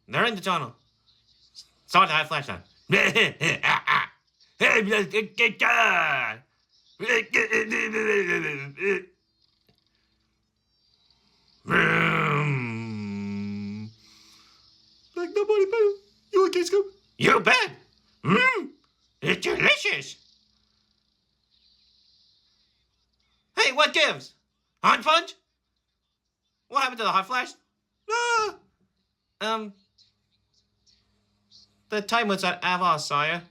They're in the tunnel. Start the high flash time. Like nobody better. You okay, Scoop? You bet. It's delicious. Hey, what gives? Hot punch? What happened to the hot flash? Ah, the time was at Avos, sire.